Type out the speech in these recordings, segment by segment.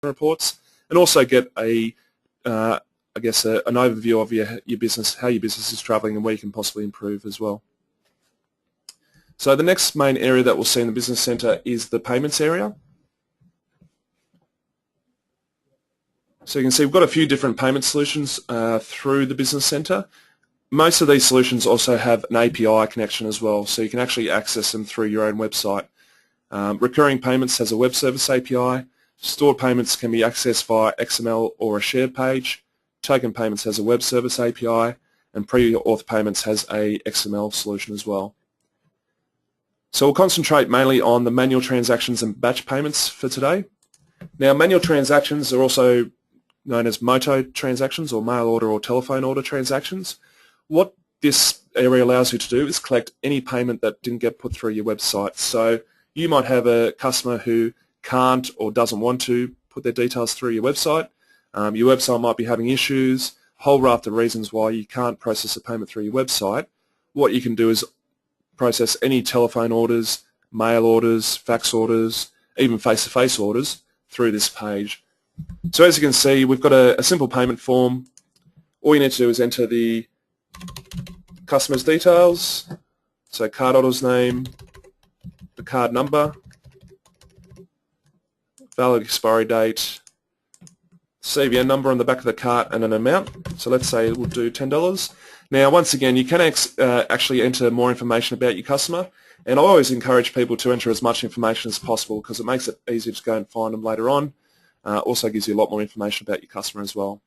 reports, and also get a I guess an overview of your business, how your business is travelling and where you can possibly improve as well. So the next main area that we'll see in the Business Centre is the payments area. So you can see we've got a few different payment solutions through the Business Centre. Most of these solutions also have an API connection as well, so you can actually access them through your own website. Recurring Payments has a web service API. Stored Payments can be accessed via XML or a shared page. Token Payments has a web service API, and Pre-Auth Payments has a XML solution as well. So we'll concentrate mainly on the manual transactions and batch payments for today. Now, manual transactions are also known as MOTO transactions, or mail order or telephone order transactions. What this area allows you to do is collect any payment that didn't get put through your website. So you might have a customer who can't or doesn't want to put their details through your website. Your website might be having issues, a whole raft of reasons why you can't process a payment through your website. What you can do is process any telephone orders, mail orders, fax orders, even face-to-face orders through this page. So as you can see, we've got a simple payment form. All you need to do is enter the customer's details, so card holder's name, the card number, valid expiry date, CVN number on the back of the card, and an amount. So let's say we'll do $10. Now, once again, you can actually enter more information about your customer, and I always encourage people to enter as much information as possible because it makes it easier to go and find them later on. Also gives you a lot more information about your customer as well,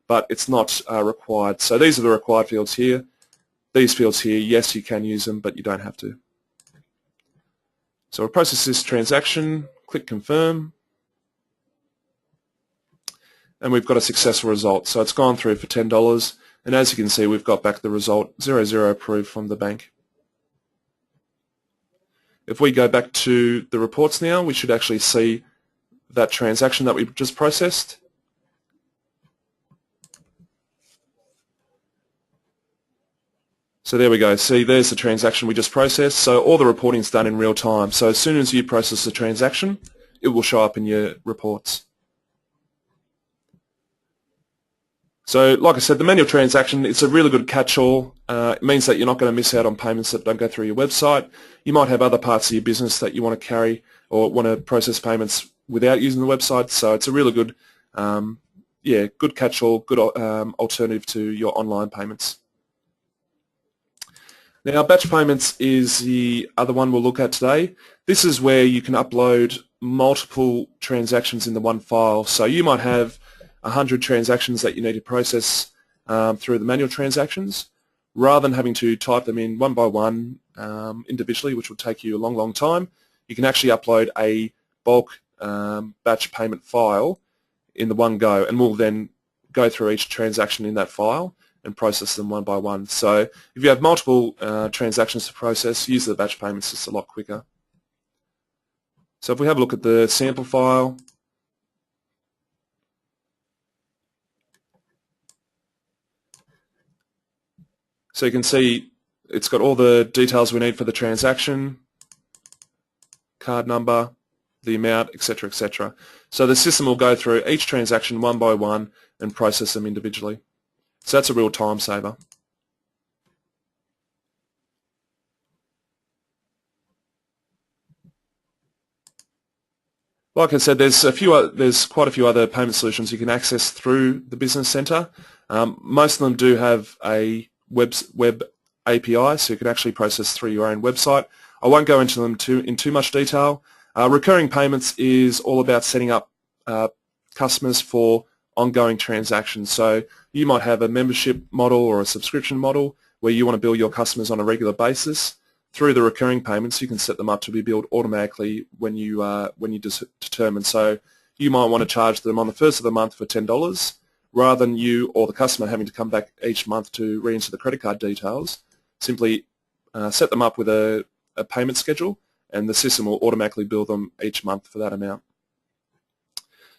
but it's not required. So these are the required fields here. These fields here, yes, you can use them, but you don't have to. So we'll process this transaction, click Confirm, and we've got a successful result. So it's gone through for $10, and as you can see, we've got back the result 00 approved from the bank. If we go back to the reports now, we should actually see that transaction that we just processed. So there we go. See, there's the transaction we just processed. So all the reporting is done in real time. So as soon as you process the transaction, it will show up in your reports. So like I said, the manual transaction, it's a really good catch-all. It means that you're not going to miss out on payments that don't go through your website. You might have other parts of your business that you want to carry or want to process payments without using the website. So it's a really good, good catch-all, good alternative to your online payments. Now, batch payments is the other one we'll look at today. This is where you can upload multiple transactions into one file. So you might have 100 transactions that you need to process through the manual transactions. Rather than having to type them in one by one individually, which will take you a long, long time, you can actually upload a bulk batch payment file in the one go, and we'll then go through each transaction in that file and process them one by one. So if you have multiple transactions to process, use the batch payments, it's a lot quicker. So if we have a look at the sample file, so you can see it's got all the details we need for the transaction, card number, the amount, etc., etc. So the system will go through each transaction one by one and process them individually. So that's a real time saver. Like I said, there's quite a few other payment solutions you can access through the Business Centre. Most of them do have a web API, so you can actually process through your own website. I won't go into them in too much detail. Recurring Payments is all about setting up customers for ongoing transactions. So you might have a membership model or a subscription model where you want to bill your customers on a regular basis. Through the recurring payments, you can set them up to be billed automatically when you determine. So you might want to charge them on the first of the month for $10, rather than you or the customer having to come back each month to re-enter the credit card details. Simply set them up with a payment schedule, and the system will automatically bill them each month for that amount.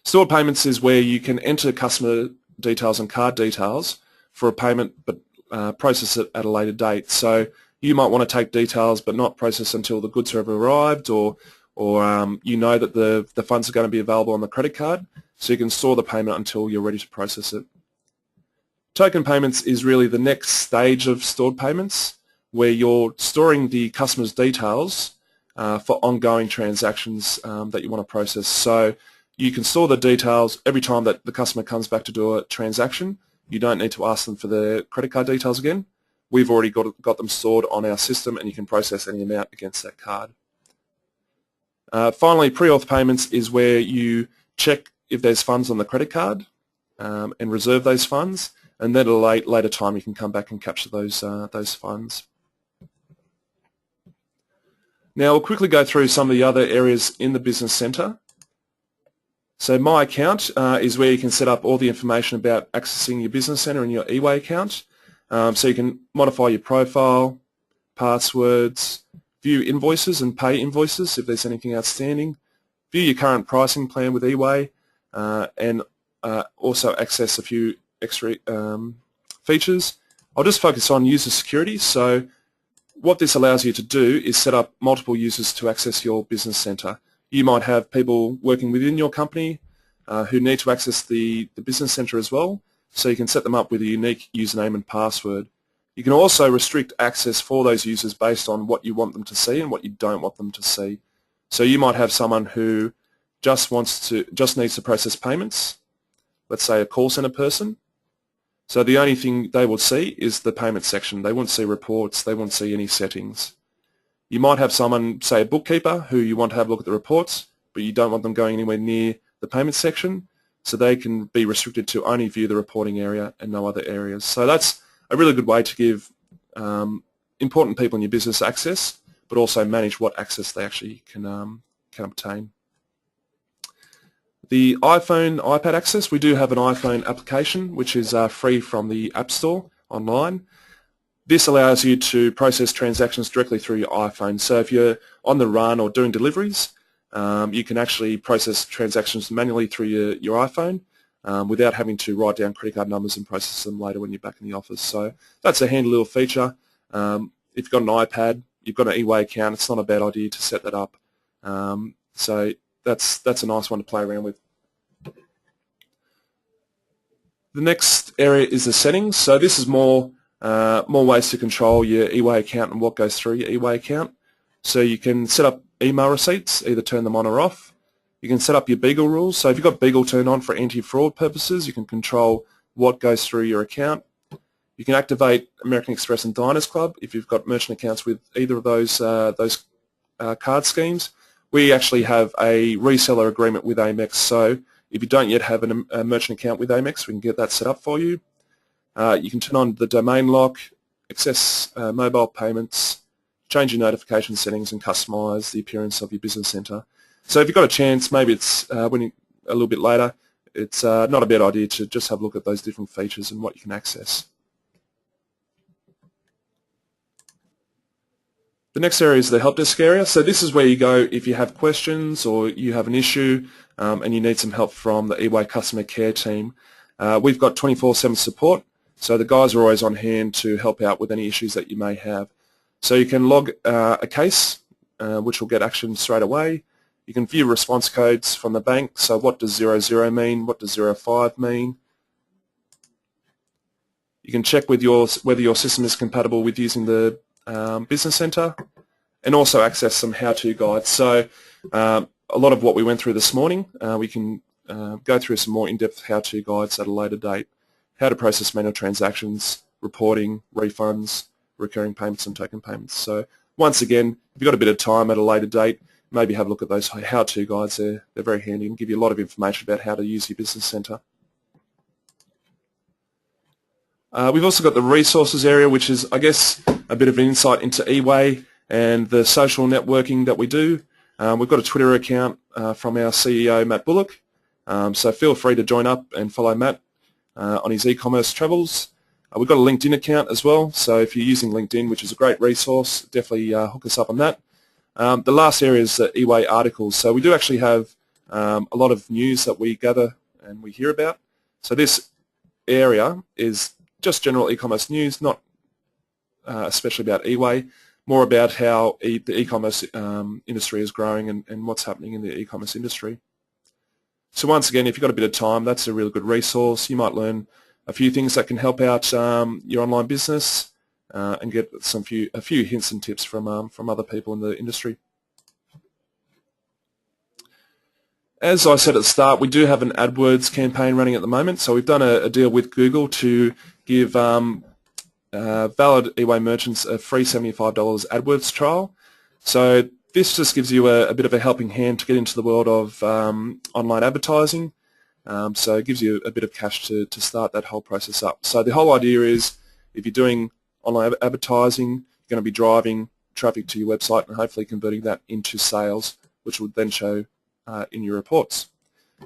Stored Payments is where you can enter customer details and card details for a payment, but process it at a later date. So you might want to take details but not process until the goods have arrived, or or you know that the funds are going to be available on the credit card, so you can store the payment until you're ready to process it. Token payments is really the next stage of stored payments, where you're storing the customer's details for ongoing transactions that you want to process. So you can store the details every time that the customer comes back to do a transaction. You don't need to ask them for their credit card details again. We've already got them stored on our system, and you can process any amount against that card. Finally, pre-auth payments is where you check if there's funds on the credit card and reserve those funds, and then at a later time you can come back and capture those funds. Now we'll quickly go through some of the other areas in the Business Centre. So My Account is where you can set up all the information about accessing your Business Centre and your eWAY account. So you can modify your profile, passwords, view invoices and pay invoices if there's anything outstanding, view your current pricing plan with eWAY, and also access a few extra features. I'll just focus on user security. So what this allows you to do is set up multiple users to access your Business Centre. You might have people working within your company who need to access the Business Centre as well, so you can set them up with a unique username and password. You can also restrict access for those users based on what you want them to see and what you don't want them to see. So you might have someone who just needs to process payments, let's say a call centre person. So the only thing they will see is the payment section. They won't see reports, they won't see any settings. You might have someone, say a bookkeeper, who you want to have a look at the reports, but you don't want them going anywhere near the payment section, so they can be restricted to only view the reporting area and no other areas. So that's a really good way to give important people in your business access, but also manage what access they actually can obtain. The iPhone, iPad access, we do have an iPhone application which is free from the App Store online. This allows you to process transactions directly through your iPhone. So if you're on the run or doing deliveries, you can actually process transactions manually through your iPhone without having to write down credit card numbers and process them later when you're back in the office. So that's a handy little feature. If you've got an iPad, you've got an eWAY account, it's not a bad idea to set that up. So that's a nice one to play around with. The next area is the settings. So this is more ways to control your eWAY account and what goes through your eWAY account. So you can set up email receipts, either turn them on or off. You can set up your Beagle rules. So if you've got Beagle turned on for anti-fraud purposes, you can control what goes through your account. You can activate American Express and Diners Club if you've got merchant accounts with either of those card schemes. We actually have a reseller agreement with Amex, so if you don't yet have a merchant account with Amex, we can get that set up for you. You can turn on the domain lock, access mobile payments, change your notification settings, and customize the appearance of your Business Centre. So if you've got a chance, maybe it's a little bit later, it's not a bad idea to just have a look at those different features and what you can access. The next area is the help desk area. So this is where you go if you have questions or you have an issue and you need some help from the eWAY customer care team. We've got 24/7 support, so the guys are always on hand to help out with any issues that you may have. So you can log a case, which will get action straight away. You can view response codes from the bank. So what does 00 mean? What does 05 mean? You can check with whether your system is compatible with using the Business Centre, and also access some how-to guides. So a lot of what we went through this morning, we can go through some more in-depth how-to guides at a later date. How to process manual transactions, reporting, refunds, recurring payments and token payments. So once again, if you've got a bit of time at a later date, maybe have a look at those how-to guides. They're very handy and give you a lot of information about how to use your Business Centre. We've also got the resources area, which is, I guess, a bit of an insight into eWAY and the social networking that we do. We've got a Twitter account from our CEO, Matt Bullock, so feel free to join up and follow Matt on his e-commerce travels. We've got a LinkedIn account as well, so if you're using LinkedIn, which is a great resource, definitely hook us up on that. The last area is the eWAY articles. So we do actually have a lot of news that we gather and we hear about. So this area is just general e-commerce news, not especially about eWAY, more about how the e-commerce industry is growing and what's happening in the e-commerce industry. So once again, if you've got a bit of time, that's a really good resource. You might learn a few things that can help out your online business and get a few hints and tips from other people in the industry. As I said at the start, we do have an AdWords campaign running at the moment. So we've done a deal with Google to give valid eWAY merchants a free $75 AdWords trial. So this just gives you a bit of a helping hand to get into the world of online advertising. So it gives you a bit of cash to start that whole process up. So the whole idea is if you're doing online advertising, you're going to be driving traffic to your website and hopefully converting that into sales, which would then show in your reports.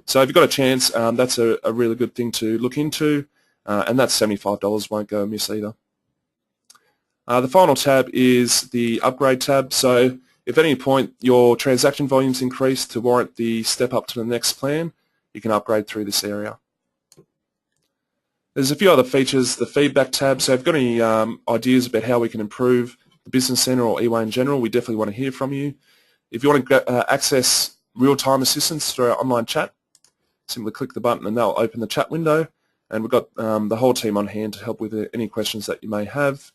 So if you've got a chance, that's a really good thing to look into, and that $75 won't go amiss either. The final tab is the upgrade tab. So if at any point your transaction volumes increase to warrant the step up to the next plan, you can upgrade through this area. There's a few other features, the feedback tab. So if you've got any ideas about how we can improve the Business Centre or eWAY in general, we definitely want to hear from you. If you want to access real-time assistance through our online chat, simply click the button and that'll open the chat window, and we've got the whole team on hand to help with any questions that you may have.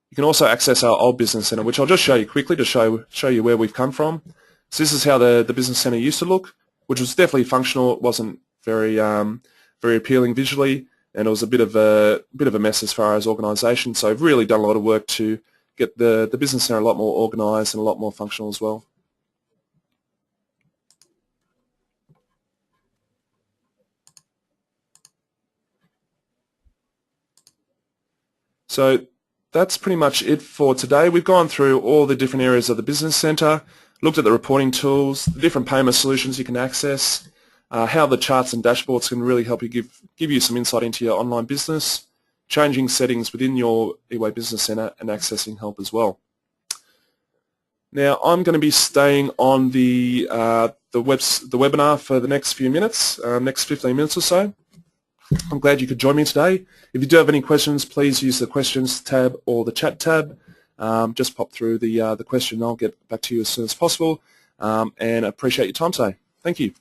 You can also access our old Business Centre, which I'll just show you quickly to show you where we've come from. So this is how the Business Centre used to look, which was definitely functional. It wasn't very very appealing visually, and it was a bit of a mess as far as organisation. So I've really done a lot of work to get the Business Centre a lot more organised and a lot more functional as well. So that's pretty much it for today. We've gone through all the different areas of the Business Centre, looked at the reporting tools, the different payment solutions you can access, how the charts and dashboards can really help you give you some insight into your online business, changing settings within your eWAY Business Centre, and accessing help as well. Now I'm going to be staying on the webinar for the next few minutes, next 15 minutes or so. I'm glad you could join me today. If you do have any questions, please use the questions tab or the chat tab. Just pop through the question and I'll get back to you as soon as possible, and I appreciate your time today. Thank you.